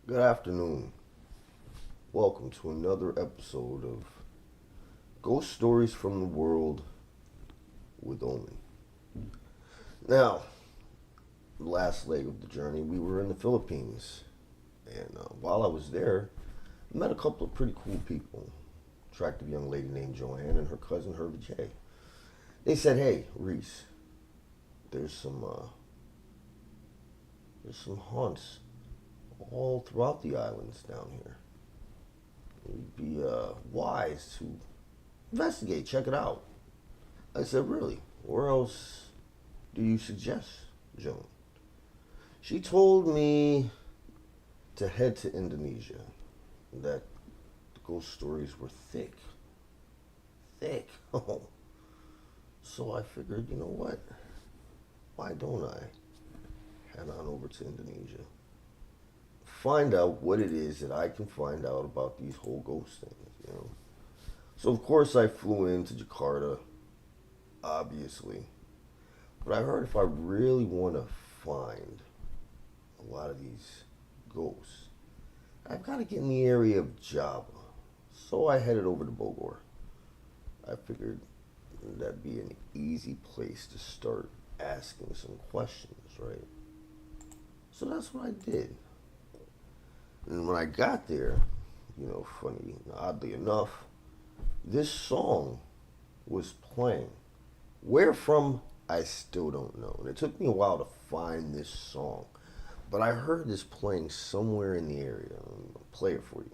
Good afternoon. Welcome to another episode of Ghost Stories from the World with Omen. Now, the last leg of the journey, we were in the Philippines. And while I was there, I met a couple of pretty cool people. Attractive young lady named Joanne and her cousin Herbie J. They said, "Hey, Reese, there's some haunts all throughout the islands down here. It'd be wise to investigate, check it out." I said, "Really? Where else do you suggest, Joan?" She told me to head to Indonesia, that the ghost stories were thick. Thick. Oh. So I figured, you know what? Why don't I head on over to Indonesia? Find out what it is that I can find out, these whole ghost things. So of course I flew into Jakarta, obviously. But I heard if I really want to find a lot of these ghosts, I've got to get in the area of Java. So I headed over to Bogor. I figured that'd be an easy place to start asking some questions, right? So that's what I did. And when I got there, oddly enough, this song was playing. Where from, I still don't know. And it took me a while to find this song. But I heard this playing somewhere in the area. I'll play it for you.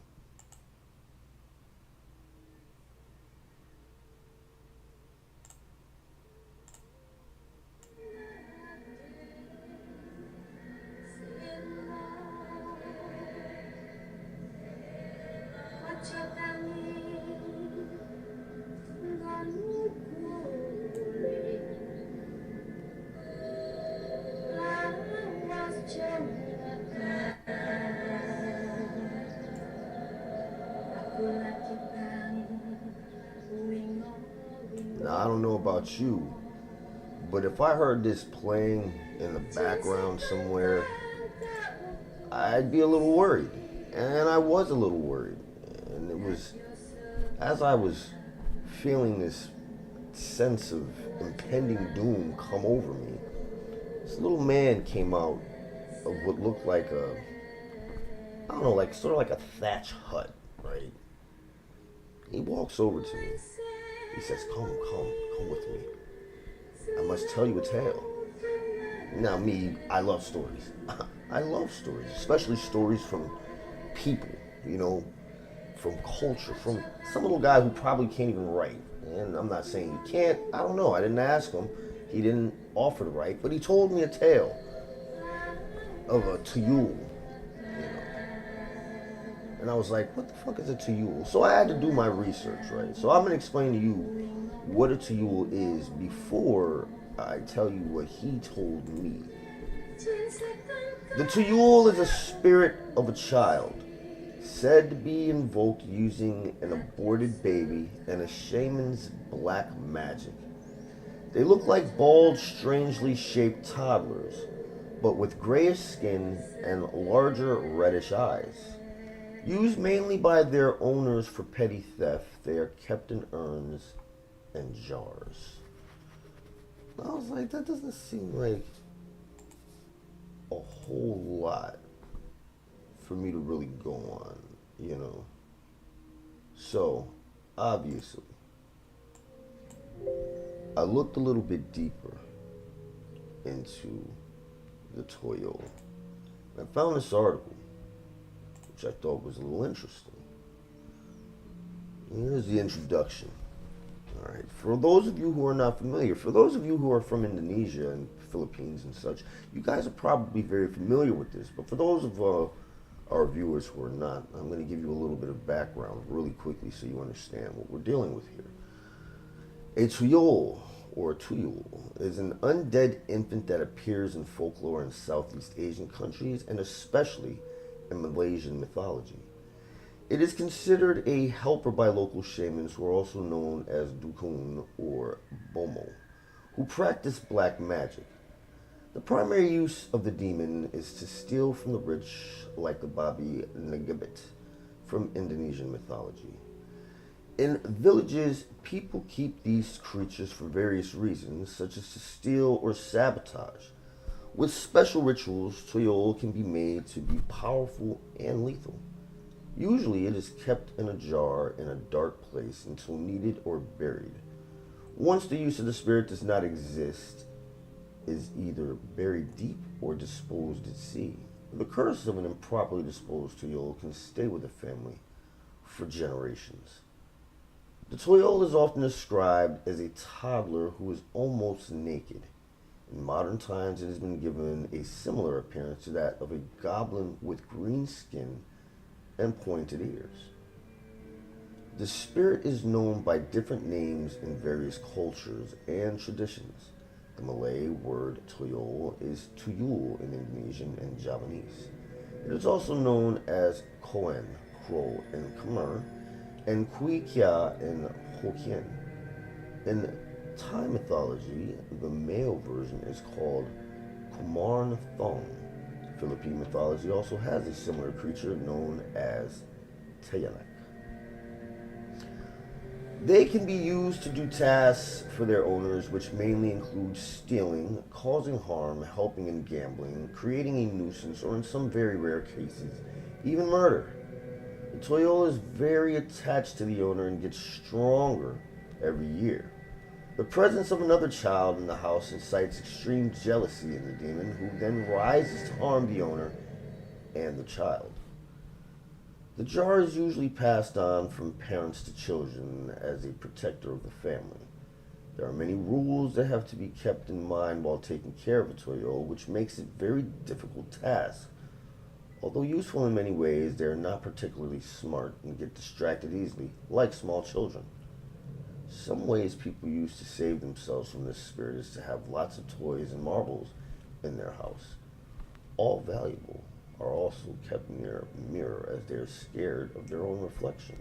Now, I don't know about you, but if I heard this playing in the background somewhere, I'd be a little worried. And I was a little worried. And it was as I was feeling this sense of impending doom come over me, this little man came out of what looked like I don't know, like sort of like a thatch hut, right? He walks over to me. He says, come with me. I must tell you a tale. Now, me, I love stories. I love stories, especially stories from people, you know, from culture, from some little guy who probably can't even write. And I'm not saying he can't. I don't know. I didn't ask him. He didn't offer to write, but he told me a tale of a Tuyul, and I was like, what the fuck is a Tuyul? So I had to do my research, right? So I'm going to explain to you what a Tuyul is before I tell you what he told me. The Tuyul is a spirit of a child, said to be invoked using an aborted baby and a shaman's black magic. They look like bald, strangely shaped toddlers, but with grayish skin and larger reddish eyes. Used mainly by their owners for petty theft, they are kept in urns and jars. I was like, that doesn't seem like a whole lot for me to really go on. So, obviously, I looked a little bit deeper into the Tuyul. I found this article, which I thought was a little interesting. Here's the introduction. All right. For those of you who are not familiar, for those of you who are from Indonesia and Philippines and such, you guys are probably very familiar with this. But for those of our viewers who are not, I'm going to give you a little bit of background really quickly so you understand what we're dealing with here. A tuyul, or tuyul, is an undead infant that appears in folklore in Southeast Asian countries and especially in Malaysian mythology. It is considered a helper by local shamans who are also known as dukun or bomo, who practice black magic. The primary use of the demon is to steal from the rich, like the babi Nagibit from Indonesian mythology. In villages, people keep these creatures for various reasons, such as to steal or sabotage. With special rituals, Tuyul can be made to be powerful and lethal. Usually, it is kept in a jar in a dark place until needed or buried. Once the use of the spirit does not exist, is either buried deep or disposed at sea. The curse of an improperly disposed Tuyul can stay with the family for generations. The Tuyul is often described as a toddler who is almost naked. In modern times, it has been given a similar appearance to that of a goblin with green skin and pointed ears. The spirit is known by different names in various cultures and traditions. The Malay word Tuyul is Tuyul in Indonesian and Javanese. It is also known as Koen, Crow in Khmer, and Kui Kia in Hokkien. In Thai mythology, the male version is called Kumarn Thong. Philippine mythology also has a similar creature known as Tayanak. They can be used to do tasks for their owners, which mainly include stealing, causing harm, helping in gambling, creating a nuisance, or in some very rare cases, even murder. The Tuyul is very attached to the owner and gets stronger every year. The presence of another child in the house incites extreme jealousy in the demon, who then rises to harm the owner and the child. The jar is usually passed on from parents to children as a protector of the family. There are many rules that have to be kept in mind while taking care of a Tuyul, which makes it a very difficult task. Although useful in many ways, they are not particularly smart and get distracted easily, like small children. Some ways people use to save themselves from this spirit is to have lots of toys and marbles in their house. All valuable are also kept near a mirror as they are scared of their own reflection.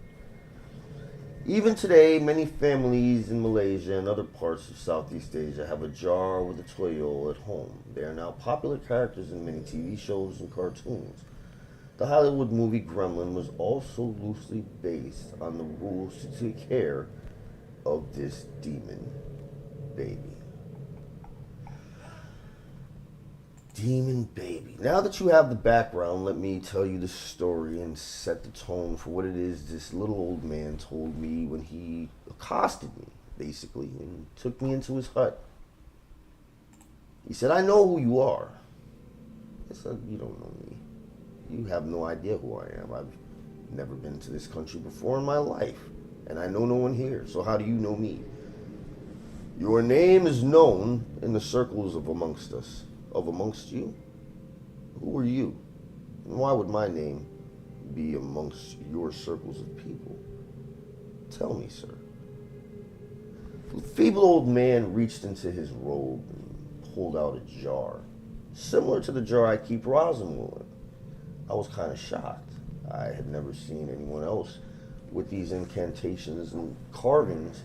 Even today, many families in Malaysia and other parts of Southeast Asia have a jar with a Tuyul at home. They are now popular characters in many TV shows and cartoons. The Hollywood movie Gremlin was also loosely based on the rules to take care of this demon baby. Demon baby. Now that you have the background, let me tell you the story and set the tone for what it is this little old man told me when he accosted me, basically, and took me into his hut. He said, "I know who you are." I said, "You don't know me. You have no idea who I am. I've never been to this country before in my life, and I know no one here, so how do you know me? Your name is known in the circles of amongst us. Of amongst you? Who are you? And why would my name be amongst your circles of people? Tell me, sir." The feeble old man reached into his robe and pulled out a jar, similar to the jar I keep Rosamund in. I was kind of shocked. I had never seen anyone else with these incantations and carvings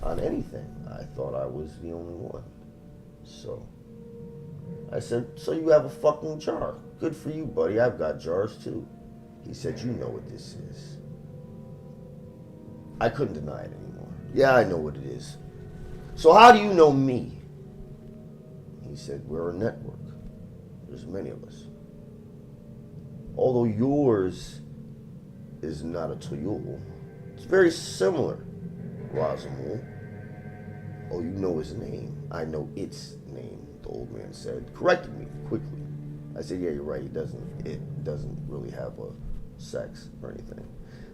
on anything. I thought I was the only one. So I said, "So you have a fucking jar. Good for you, buddy. I've got jars too." He said, "You know what this is." I couldn't deny it anymore. "Yeah, I know what it is. So how do you know me?" He said, "We're a network. There's many of us. Although yours is not a Tuyul, it's very similar, Rosamund." "Oh, you know his name." "I know its name," the old man said, corrected me quickly. I said, "Yeah, you're right. It doesn't really have a sex or anything.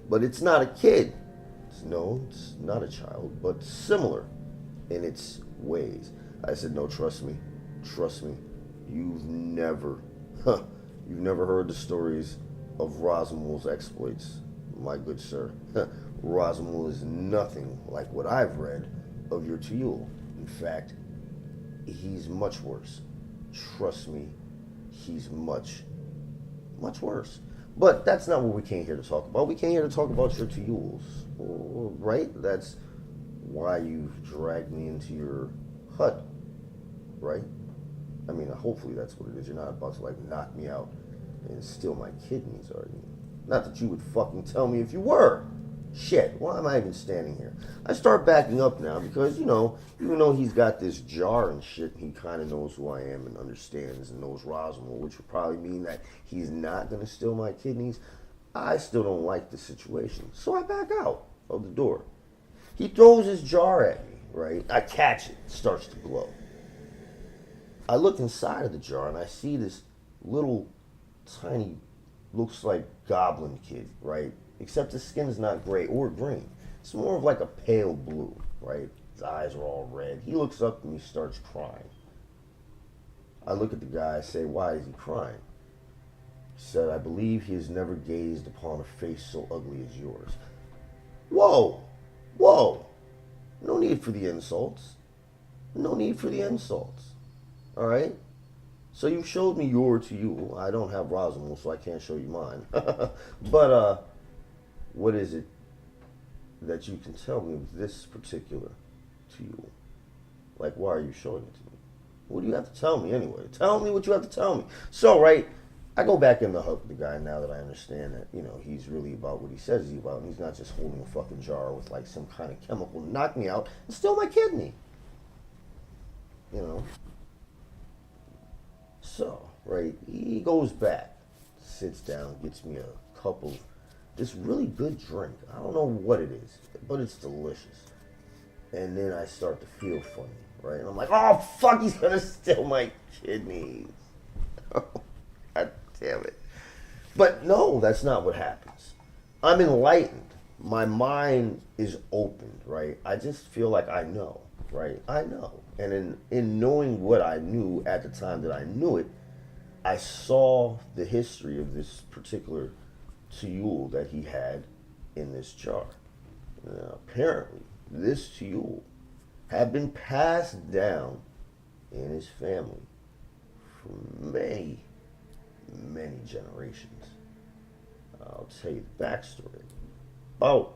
But it's not a kid. It's not a child, but similar in its ways." I said, "No, trust me. Trust me. You've never heard the stories of Rosamund's exploits, my good sir. Rosamund is nothing like what I've read of your Tuyul. In fact, he's much worse. Trust me, he's much, much worse. But that's not what we came here to talk about. We came here to talk about your Tuyuls, right? That's why you've dragged me into your hut, right? I mean, hopefully that's what it is. You're not about to, like, knock me out and steal my kidneys, are you? Not that you would fucking tell me if you were. Shit, why am I even standing here? I start backing up now because, even though he's got this jar and shit, he kind of knows who I am and understands and knows Roswell, which would probably mean that he's not going to steal my kidneys. I still don't like the situation. So I back out of the door. He throws his jar at me, right? I catch it. It starts to glow. I look inside of the jar and I see this little tiny, looks like goblin kid, right? Except his skin is not gray or green. It's more of like a pale blue, right? His eyes are all red. He looks up and he starts crying. I look at the guy, I say, why is he crying? He said, I believe he has never gazed upon a face so ugly as yours. Whoa! Whoa! No need for the insults. No need for the insults. Alright? So you showed me your Tuyul. I don't have Roswell, so I can't show you mine. But, what is it that you can tell me with this particular Tuyul? Like, why are you showing it to me? What do you have to tell me anyway? Tell me what you have to tell me. So, right, I go back in the hug with the guy now that I understand that, he's really about what he says he's about, and he's not just holding a fucking jar with, like, some kind of chemical to knock me out and steal my kidney. So, right, he goes back, sits down, gets me a cup of this really good drink. I don't know what it is, but it's delicious. And then I start to feel funny, right? And I'm like, oh, fuck, he's gonna steal my kidneys. God damn it. But no, that's not what happens. I'm enlightened. My mind is opened, right? I just feel like I know, right? I know. And in knowing what I knew at the time that I knew it, I saw the history of this particular Tuyul that he had in this jar. Now, apparently, this Tuyul had been passed down in his family for many, many generations. I'll tell you the backstory. About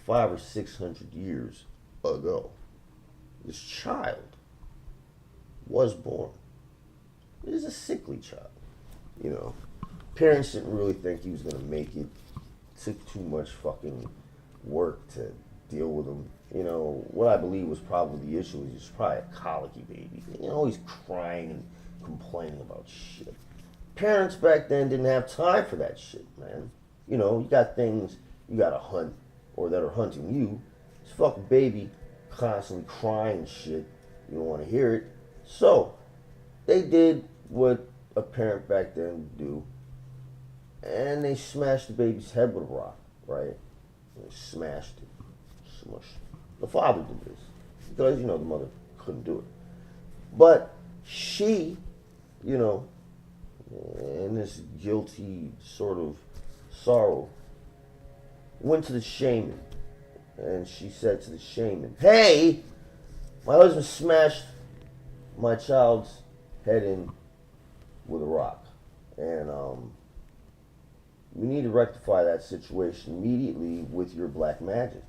500 or 600 years ago, this child was born. It is a sickly child, Parents didn't really think he was going to make it. Took too much fucking work to deal with him. What I believe was probably the issue was he was probably a colicky baby. He's crying and complaining about shit. Parents back then didn't have time for that shit, man. You got things you got to hunt or that are hunting you. This fucking baby constantly crying and shit. You don't want to hear it. So, they did what a parent back then would do. And they smashed the baby's head with a rock, right? They smashed it. Smushed it. The father did this. Because, the mother couldn't do it. But she, in this guilty sort of sorrow, went to the shaman. And she said to the shaman, hey, my husband smashed my child's head in with a rock. And, we need to rectify that situation immediately with your black magic.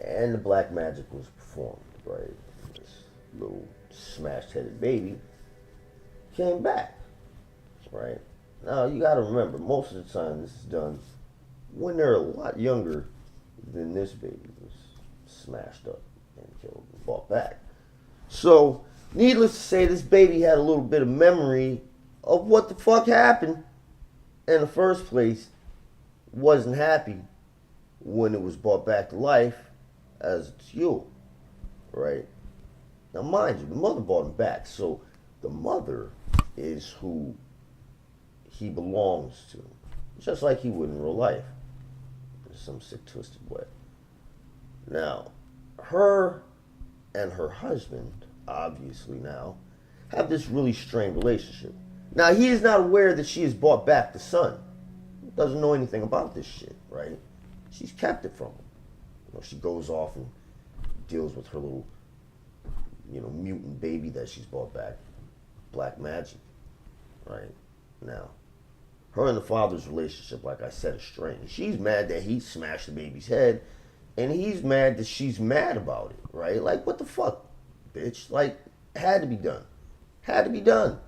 And the black magic was performed, right? This little smashed-headed baby came back, right? Now, you gotta remember, most of the time this is done when they're a lot younger than this baby was smashed up and killed and brought back. So, needless to say, this baby had a little bit of memory of what the fuck happened in the first place, wasn't happy when it was brought back to life as a Tuyul, right? Now, mind you, the mother brought him back, so the mother is who he belongs to, just like he would in real life, in some sick, twisted way. Now, her and her husband, obviously now, have this really strained relationship. Now, he is not aware that she has brought back the son. He doesn't know anything about this shit, right? She's kept it from him. She goes off and deals with her little, mutant baby that she's brought back. Black magic, right? Now, her and the father's relationship, like I said, is strained. She's mad that he smashed the baby's head, and he's mad that she's mad about it, right? Like, what the fuck, bitch? Like, it had to be done. Had to be done.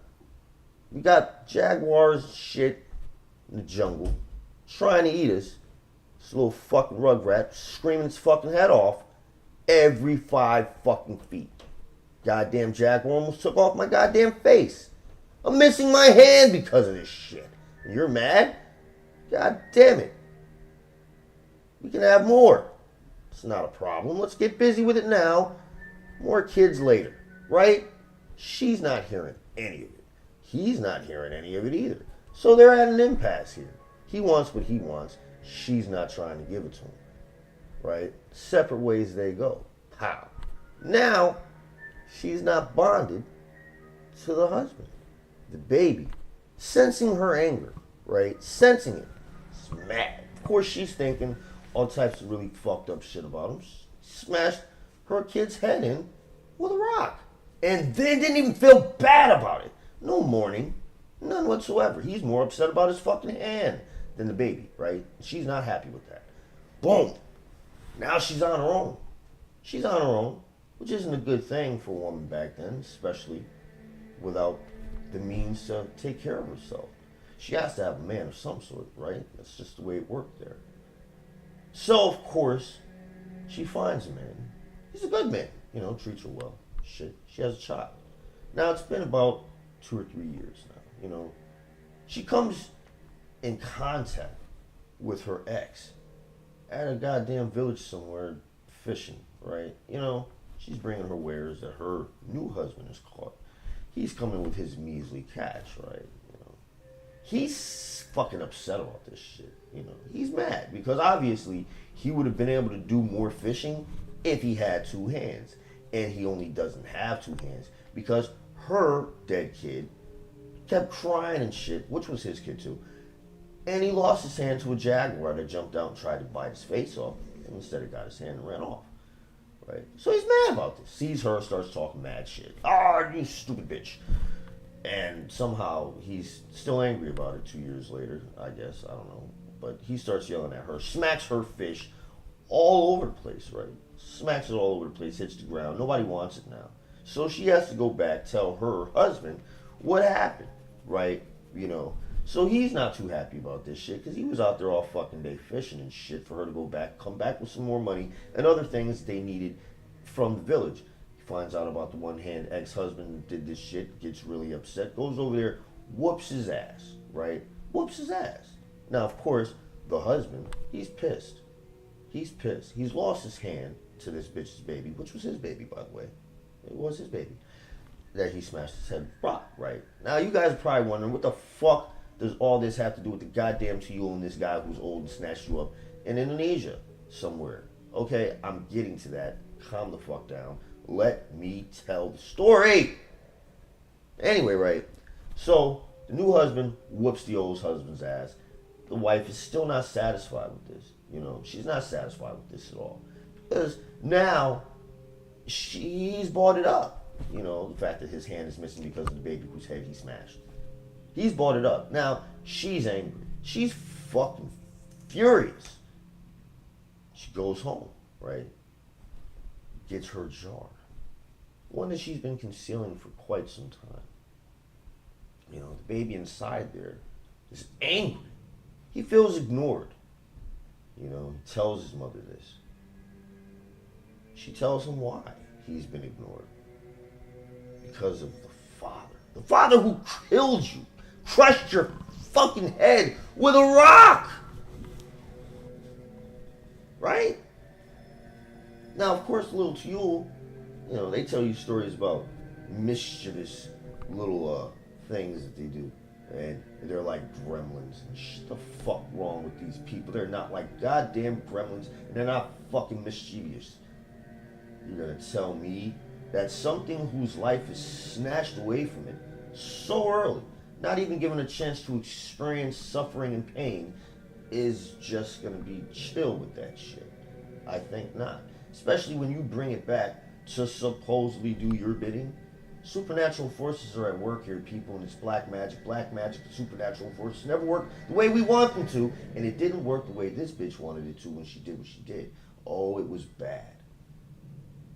We got jaguars and shit in the jungle trying to eat us. This little fucking rugrat screaming its fucking head off every 5 fucking feet. Goddamn jaguar almost took off my goddamn face. I'm missing my hand because of this shit. And you're mad? God damn it. We can have more. It's not a problem. Let's get busy with it now. More kids later, right? She's not hearing any of it. He's not hearing any of it either. So they're at an impasse here. He wants what he wants. She's not trying to give it to him, right? Separate ways they go. How? Now, she's not bonded to the husband. The baby, sensing her anger, right? Sensing it. It's mad. Of course, she's thinking all types of really fucked up shit about him. Smashed her kid's head in with a rock. And then didn't even feel bad about it. No mourning. None whatsoever. He's more upset about his fucking hand than the baby, right? She's not happy with that. Boom. Now she's on her own. She's on her own, which isn't a good thing for a woman back then, especially without the means to take care of herself. She has to have a man of some sort, right? That's just the way it worked there. So, of course, she finds a man. He's a good man, treats her well. Shit, she has a child. Now, it's been about 2 or 3 years now, She comes in contact with her ex at a goddamn village somewhere fishing, right? She's bringing her wares that her new husband has caught. He's coming with his measly catch, right? He's fucking upset about this shit. He's mad because obviously he would have been able to do more fishing if he had 2 hands. And he only doesn't have 2 hands because her dead kid kept crying and shit, which was his kid too. And he lost his hand to a jaguar that jumped out and tried to bite his face off. And instead he got his hand and ran off. Right? So he's mad about this. Sees her, starts talking mad shit. Ah, you stupid bitch. And somehow he's still angry about it 2 years later, I guess. I don't know. But he starts yelling at her, smacks her fish all over the place, right? Smacks it all over the place, hits the ground. Nobody wants it now. So she has to go back, tell her husband what happened, right? So he's not too happy about this shit because he was out there all fucking day fishing and shit for her to go back, come back with some more money and other things they needed from the village. He finds out about the one-hand ex-husband did this shit, gets really upset, goes over there, whoops his ass, right? Whoops his ass. Now, of course, the husband, he's pissed. He's pissed. He's lost his hand to this bitch's baby, which was his baby, by the way. It was his baby that he smashed his head rock, right? Now, you guys are probably wondering, what the fuck does all this have to do with the goddamn Tuyul and this guy who's old and snatched you up in Indonesia somewhere? Okay, I'm getting to that. Calm the fuck down. Let me tell the story. Anyway, right? So, the new husband whoops the old husband's ass. The wife is still not satisfied with this. She's not satisfied with this at all. Because now, she's bought it up. The fact that his hand is missing because of the baby whose head he smashed. He's bought it up. Now, she's angry. She's fucking furious. She goes home, right? Gets her jar. One that she's been concealing for quite some time. The baby inside there is angry. He feels ignored. He tells his mother this. She tells him why he's been ignored. Because of the father. The father who killed you. Crushed your fucking head with a rock. Right? Now, of course, little Tuyul, they tell you stories about mischievous little things that they do. And they're like gremlins. And shit the fuck wrong with these people? They're not like goddamn gremlins. And they're not fucking mischievous. You're gonna tell me that something whose life is snatched away from it so early, not even given a chance to experience suffering and pain, is just gonna be chill with that shit? I think not. Especially when you bring it back to supposedly do your bidding. Supernatural forces are at work here, people, and it's black magic. Black magic and supernatural forces never work the way we want them to, and it didn't work the way this bitch wanted it to when she did what she did. Oh, it was bad.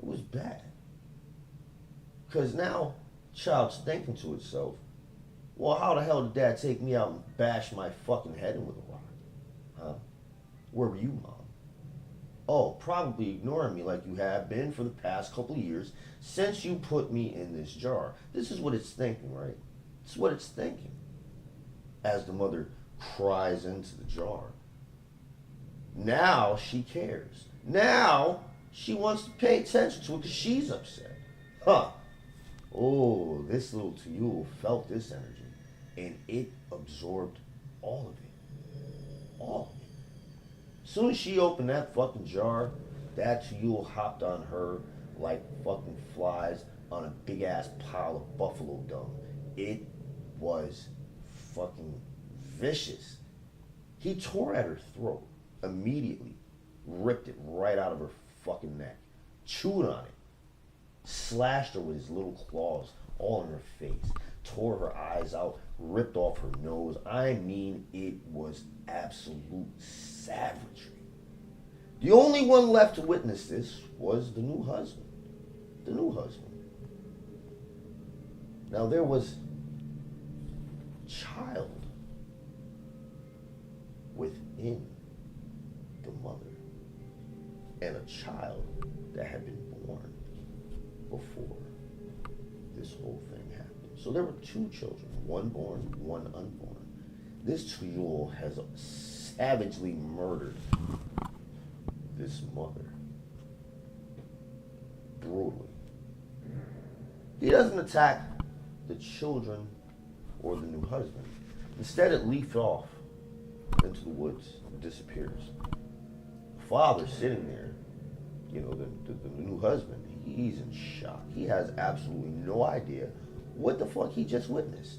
It was bad. Because now Child's thinking to itself, well, how the hell did Dad take me out and bash my fucking head in with a rock? Huh? Where were you, Mom? Oh, probably ignoring me like you have been for the past couple of years since you put me in this jar. This is what it's thinking, right? This is what it's thinking. As the mother cries into the jar. Now she cares. Now she wants to pay attention to it because she's upset. Huh. Oh, this little Tuyul felt this energy and it absorbed all of it. All of it. As soon as she opened that fucking jar, that Tuyul hopped on her like fucking flies on a big ass pile of buffalo dung. It was fucking vicious. He tore at her throat immediately, ripped it right out of her fucking neck, chewed on it, slashed her with his little claws all in her face, tore her eyes out, ripped off her nose. I mean, it was absolute savagery. The only one left to witness this was the new husband. The new husband. Now there was a child within the mother, and a child that had been born before this whole thing happened. So there were two children, one born, one unborn. This Tuyul has savagely murdered this mother brutally. He doesn't attack the children or the new husband. Instead, it leaps off into the woods and disappears. The father sitting there, you know, the new husband, he's in shock. He has absolutely no idea what the fuck he just witnessed.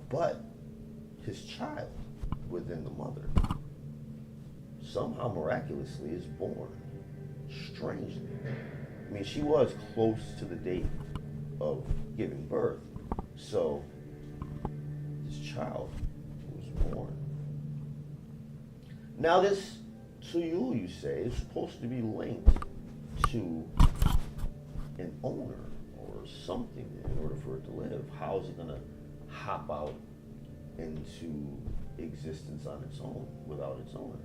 But his child within the mother somehow miraculously is born. Strangely. I mean, she was close to the date of giving birth. So this child was born. Now this Tuyul, you say, is supposed to be linked to an owner or something in order for it to live. How is it going to hop out into existence on its own without its owner?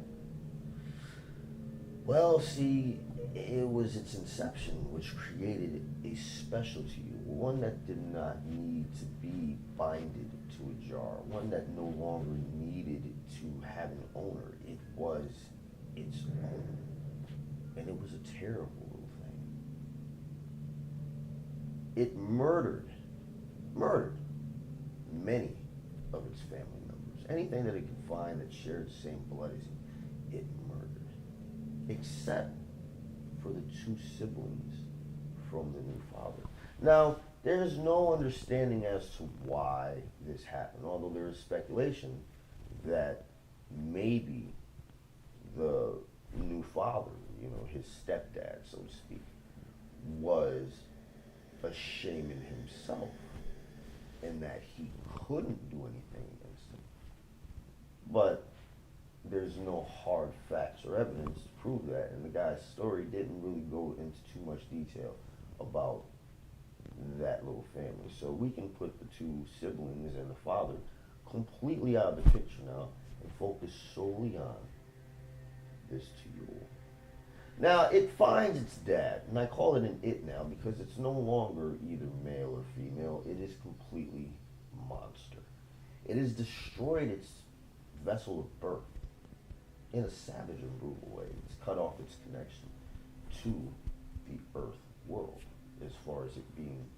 Well, see, it was its inception which created a special Tuyul, one that did not need to be binded to a jar, one that no longer needed to have an owner. It was its own. And it was a terrible little thing. It murdered many of its family members. Anything that it could find that shared the same blood as it murdered. Except for the two siblings from the new father. Now, there's no understanding as to why this happened, although there is speculation that maybe the new father, you know, his stepdad, so to speak, was a shaman himself, and that he couldn't do anything against him. But there's no hard facts or evidence to prove that, and the guy's story didn't really go into too much detail about that little family. So we can put the two siblings and the father completely out of the picture now and focus solely on this Tuyul. Now, it finds its dad, and I call it an it now because it's no longer either male or female. It is completely monster. It has destroyed its vessel of birth in a savage and brutal way. It's cut off its connection to the earth world as far as it being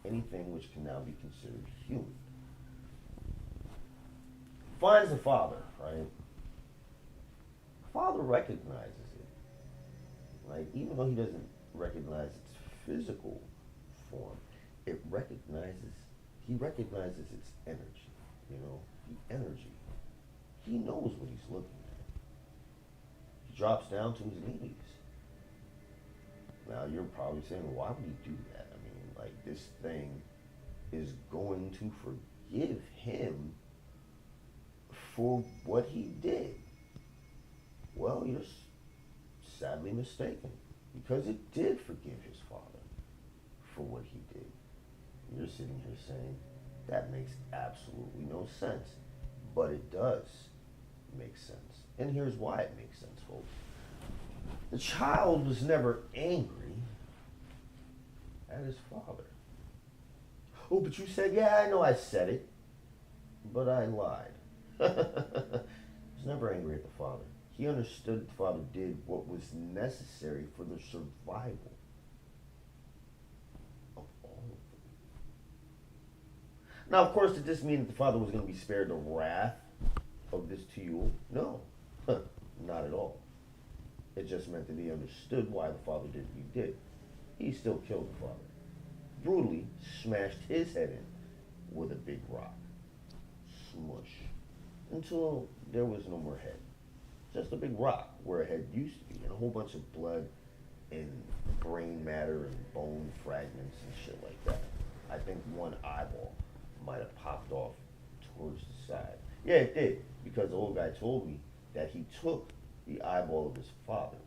anything which can now be considered human. Finds the father, right? Father recognizes it. Right? Even though he doesn't recognize its physical form, he recognizes its energy, you know, the energy. He knows what he's looking at. He drops down to his knees. Now you're probably saying, well, why would he do that? I mean, like, this thing is going to forgive him for what he did. Well, you're sadly mistaken, because it did forgive his father. for what he did. You're sitting here saying that makes absolutely no sense. But it does make sense. And here's why it makes sense, folks. The child was never angry at his father. Oh, but you said, yeah, I know I said it, but I lied. He was never angry at the father. He understood the father did what was necessary for the survival of all of them. Now, of course, did this mean that the father was going to be spared the wrath of this Tuyul? No, not at all. It just meant that he understood why the father did what he did. He still killed the father. Brutally smashed his head in with a big rock. Smush. Until there was no more head. Just a big rock where a head used to be, and a whole bunch of blood and brain matter and bone fragments and shit like that. I think one eyeball might have popped off towards the side. Yeah, it did, because the old guy told me that he took the eyeball of his father,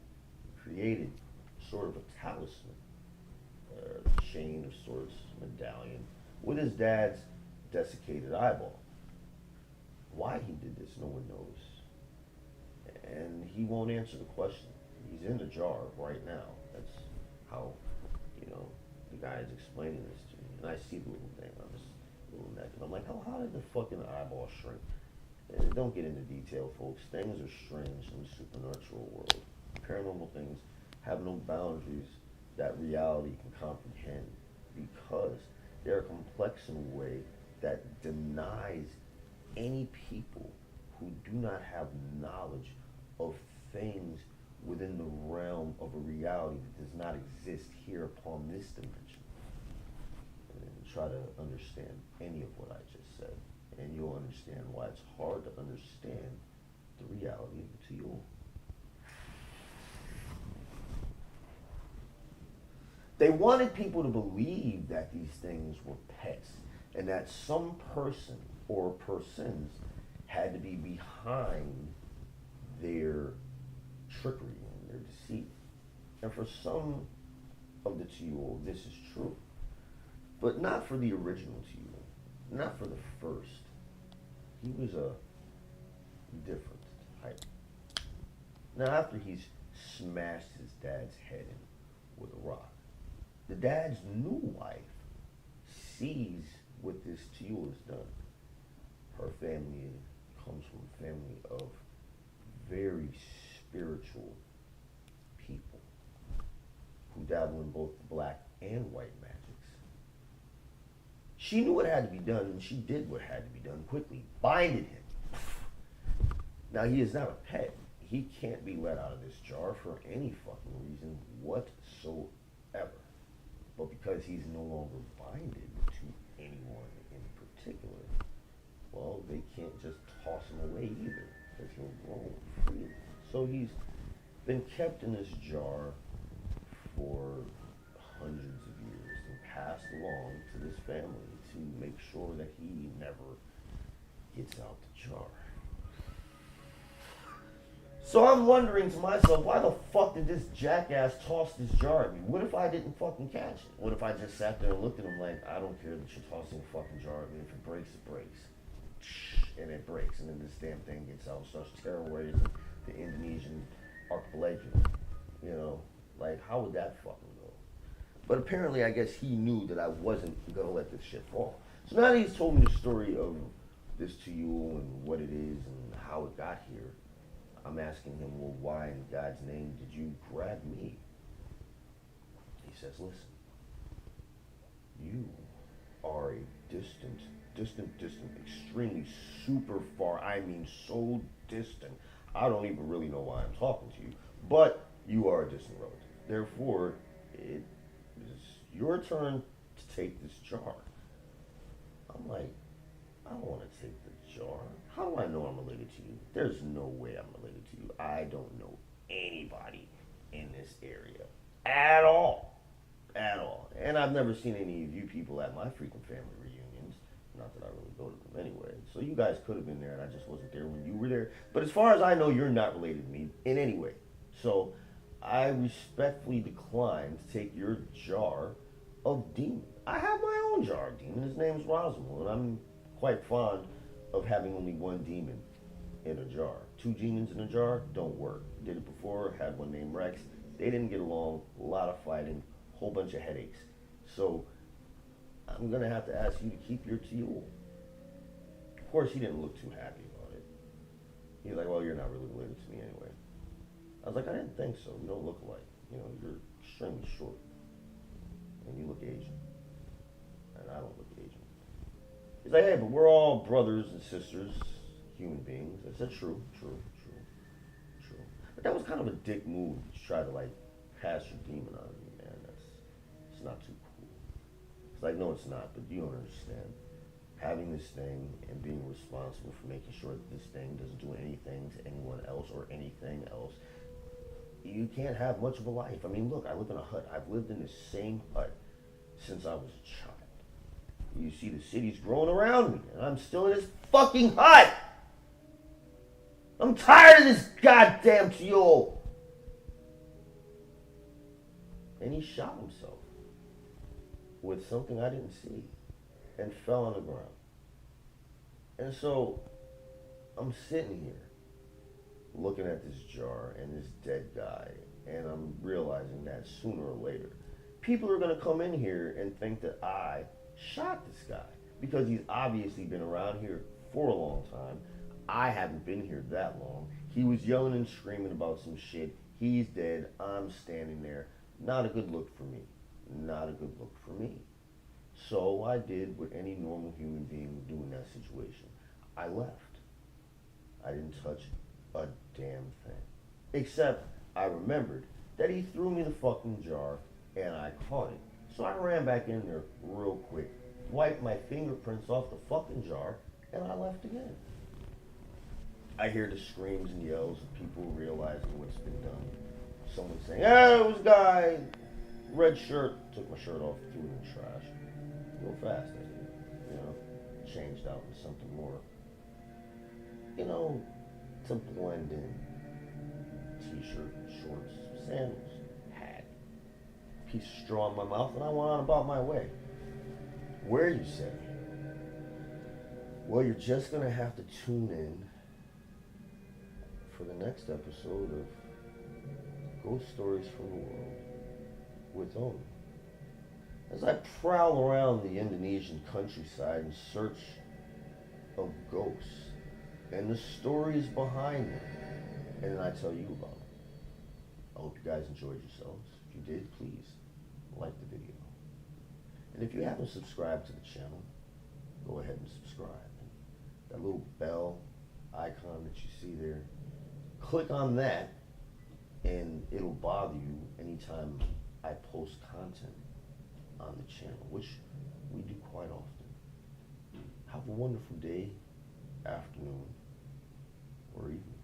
created sort of a talisman, a chain of sorts, medallion, with his dad's desiccated eyeball. Why he did this, no one knows. And he won't answer the question. He's in the jar right now. That's how, the guy is explaining this to me. And I see the little thing on his little neck. And I'm like, how did the fucking eyeball shrink? And don't get into detail, folks. Things are strange in the supernatural world. Paranormal things have no boundaries that reality can comprehend because they're complex in a way that denies any people who do not have knowledge of things within the realm of a reality that does not exist here upon this dimension. And try to understand any of what I just said, and you'll understand why it's hard to understand the reality of the Tuyul. They wanted people to believe that these things were pets, and that some person or persons had to be behind their trickery and their deceit. And for some of the Tuyul, this is true. But not for the original Tuyul. Not for the first. He was a different type. Now, after he's smashed his dad's head in with a rock, the dad's new wife sees what this Tuyul has done. Her family comes from a family of very spiritual people who dabble in both black and white magics. She knew what had to be done, and she did what had to be done quickly. Binded him. Now, he is not a pet. He can't be let out of this jar for any fucking reason whatsoever. But because he's no longer binded to anyone in particular, well, they can't just toss him away either, because he'll roam freely. So he's been kept in this jar for hundreds of years and passed along to this family to make sure that he never gets out the jar. So I'm wondering to myself, why the fuck did this jackass toss this jar at me? What if I didn't fucking catch it? What if I just sat there and looked at him like, I don't care that you're tossing a fucking jar at me. If it breaks, it breaks. And it breaks, and then this damn thing gets out and starts terrorizing the Indonesian archipelago. Like, how would that fucking go? But apparently, I guess he knew that I wasn't gonna let this shit fall. So now that he's told me the story of this Tuyul and what it is and how it got here, I'm asking him, well, why in God's name did you grab me? He says, listen, you are a distant, extremely super far, I mean so distant, I don't even really know why I'm talking to you, but you are a distant relative. Therefore, it is your turn to take this jar. I'm like, I don't want to take the jar. How do I know I'm related to you? There's no way I'm related to you. I don't know anybody in this area at all. At all. And I've never seen any of you people at my frequent family reunions. Not that I really go to them anyway. So you guys could have been there and I just wasn't there when you were there. But as far as I know, you're not related to me in any way. So I respectfully decline to take your jar of demon. I have my own jar of demon. His name's Roswell, and I'm quite fond of having only one demon in a jar. Two demons in a jar don't work. Did it before, had one named Rex. They didn't get along, a lot of fighting, whole bunch of headaches. So I'm gonna have to ask you to keep your Tuyul. Of course, he didn't look too happy about it. He was like, well, you're not really related to me anyway. I was like, I didn't think so. We don't look alike. You know, you're extremely short. And you look Asian. And I don't look Asian. He's like, hey, but we're all brothers and sisters, human beings. I said, true. But that was kind of a dick move to try to, like, pass your demon on me, man. It's not too cool. It's like, no, it's not, but you don't understand. Having this thing and being responsible for making sure that this thing doesn't do anything to anyone else or anything else, you can't have much of a life. I mean, look, I live in a hut. I've lived in this same hut since I was a child. You see the city's growing around me, and I'm still in this fucking hut. I'm tired of this goddamn Tuyul. And he shot himself with something I didn't see and fell on the ground. And so I'm sitting here looking at this jar and this dead guy, and I'm realizing that sooner or later, people are going to come in here and think that I shot this guy because he's obviously been around here for a long time. I haven't been here that long. He was yelling and screaming about some shit. He's dead. I'm standing there. Not a good look for me. Not a good look for me. So I did what any normal human being would do in that situation. I left. I didn't touch a damn thing. Except I remembered that he threw me the fucking jar and I caught it. So I ran back in there real quick, wiped my fingerprints off the fucking jar, and I left again. I hear the screams and yells of people realizing what's been done. Someone saying, hey, it was a guy, red shirt. Took my shirt off, threw it in the trash. Real fast, I did. You know, changed out into something more, you know, to blend in. T-shirt, shorts, sandals, hat, piece of straw in my mouth, and I went on about my way. Where, you say? Well, you're just going to have to tune in for the next episode of Ghost Stories from the World with Omen. As I prowl around the Indonesian countryside in search of ghosts and the stories behind them, and then I tell you about them. I hope you guys enjoyed yourselves. If you did, please like the video. And if you haven't subscribed to the channel, go ahead and subscribe. And that little bell icon that you see there, click on that and it'll bother you anytime I post content on the channel, which we do quite often. Have a wonderful day, afternoon, or evening.